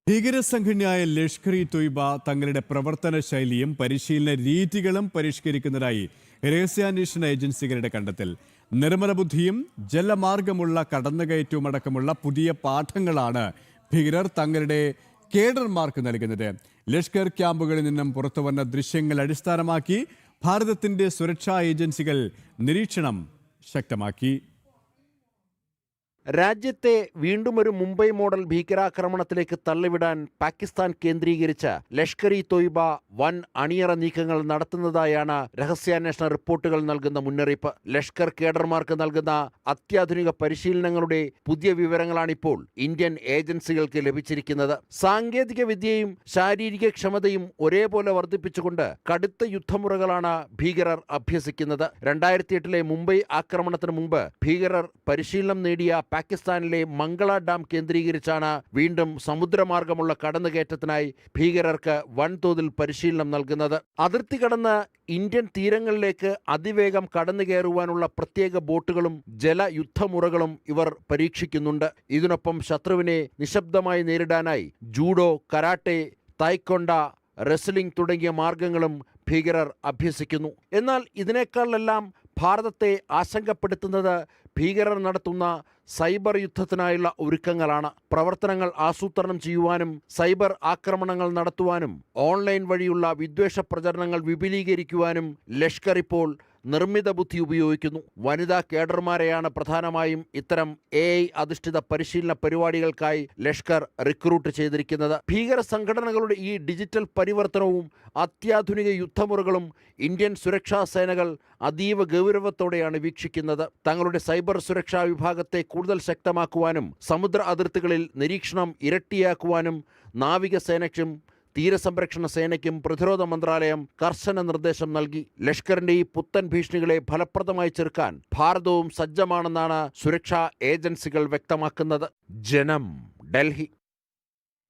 ഭീകരസംഘടനയായ ലഷ്കർ-ഇ-തൊയ്ബ തങ്ങളുടെ പ്രവർത്തന ശൈലിയും പരിശീലന രീതികളും പരിഷ്കരിക്കുന്നതായി രഹസ്യാന്വേഷണ ഏജൻസികളുടെ കണ്ടെത്തൽ. നിർമ്മല ബുദ്ധിയും ജലമാർഗമുള്ള കടന്നുകയറ്റവുമടക്കമുള്ള പുതിയ പാഠങ്ങളാണ് ഭീകരർ തങ്ങളുടെ കേഡർമാർക്ക് നൽകുന്നത്. ലഷ്കർ ക്യാമ്പുകളിൽ നിന്നും പുറത്തുവന്ന ദൃശ്യങ്ങൾ അടിസ്ഥാനമാക്കി ഭാരതത്തിന്റെ സുരക്ഷാ ഏജൻസികൾ നിരീക്ഷണം ശക്തമാക്കി. രാജ്യത്തെ വീണ്ടുമൊരു മുംബൈ മോഡൽ ഭീകരാക്രമണത്തിലേക്ക് തള്ളിവിടാൻ പാകിസ്ഥാൻ കേന്ദ്രീകരിച്ച് ലഷ്കർ-ഇ-തൊയ്ബ വൻ അണിയറ നീക്കങ്ങൾ നടത്തുന്നതായാണ് രഹസ്യാന്വേഷണ റിപ്പോർട്ടുകൾ നൽകുന്ന മുന്നറിയിപ്പ്. ലഷ്കർ കേഡർമാർക്ക് നൽകുന്ന അത്യാധുനിക പരിശീലനങ്ങളുടെ പുതിയ വിവരങ്ങളാണിപ്പോൾ ഇന്ത്യൻ ഏജൻസികൾക്ക് ലഭിച്ചിരിക്കുന്നത്. സാങ്കേതിക വിദ്യയും ശാരീരിക ക്ഷമതയും ഒരേപോലെ വർദ്ധിപ്പിച്ചുകൊണ്ട് കടുത്ത യുദ്ധമുറകളാണ് ഭീകരർ അഭ്യസിക്കുന്നത്. 2008 മുംബൈ ആക്രമണത്തിന് മുമ്പ് ഭീകരർ പരിശീലനം നേടിയ പാകിസ്ഥാനിലെ മംഗള ഡാം കേന്ദ്രീകരിച്ചാണ് വീണ്ടും സമുദ്രമാർഗമുള്ള കടന്നുകയറ്റത്തിനായി ഭീകരർക്ക് വൻതോതിൽ പരിശീലനം നൽകുന്നത്. അതിർത്തി കടന്ന് ഇന്ത്യൻ തീരങ്ങളിലേക്ക് അതിവേഗം കടന്നുകയറുവാനുള്ള പ്രത്യേക ബോട്ടുകളും ജലയുദ്ധമുറകളും ഇവർ പരീക്ഷിക്കുന്നുണ്ട്. ഇതിനൊപ്പം ശത്രുവിനെ നിശബ്ദമായി നേരിടാനായി ജൂഡോ, കരാട്ടെ, തായ്ക്കൊണ്ട, റെസ്ലിംഗ് തുടങ്ങിയ മാർഗങ്ങളും ഭീകരർ അഭ്യസിക്കുന്നു. എന്നാൽ ഇതിനേക്കാളെല്ലാം ഭാരതത്തെ ആശങ്കപ്പെടുത്തുന്നത് ഭീകരർ നടത്തുന്ന സൈബർ യുദ്ധത്തിനായുള്ള ഒരുക്കങ്ങളാണ്. പ്രവർത്തനങ്ങൾ ആസൂത്രണം ചെയ്യുവാനും സൈബർ ആക്രമണങ്ങൾ നടത്തുവാനും ഓൺലൈൻ വഴിയുള്ള വിദ്വേഷ പ്രചരണങ്ങൾ വിപുലീകരിക്കുവാനും ലഷ്കർ ഇപ്പോൾ നിർമ്മിത ബുദ്ധി ഉപയോഗിക്കുന്നു. വനിതാ കേഡർമാരെയാണ് പ്രധാനമായും ഇത്തരം AI അധിഷ്ഠിത പരിശീലന പരിപാടികൾക്കായി ലഷ്കർ റിക്രൂട്ട് ചെയ്തിരിക്കുന്നത്. ഭീകര സംഘടനകളുടെ ഈ ഡിജിറ്റൽ പരിവർത്തനവും അത്യാധുനിക യുദ്ധമുറകളും ഇന്ത്യൻ സുരക്ഷാ സേനകൾ അതീവ ഗൗരവത്തോടെയാണ് വീക്ഷിക്കുന്നത്. തങ്ങളുടെ സൈബർ സുരക്ഷാ വിഭാഗത്തെ കൂടുതൽ ശക്തമാക്കുവാനും സമുദ്ര അതിർത്തികളിൽ നിരീക്ഷണം ഇരട്ടിയാക്കുവാനും നാവികസേനയ്ക്കും തീരസംരക്ഷണ സേനയ്ക്കും പ്രതിരോധ മന്ത്രാലയം കർശന നിർദ്ദേശം നൽകി. ലഷ്കറിന്റെ ഈ പുത്തൻ ഭീഷണികളെ ഫലപ്രദമായി ചെറുക്കാൻ ഭാരതവും സജ്ജമാണെന്നാണ് സുരക്ഷാ ഏജൻസികൾ വ്യക്തമാക്കുന്നത്. ജനം, ഡൽഹി.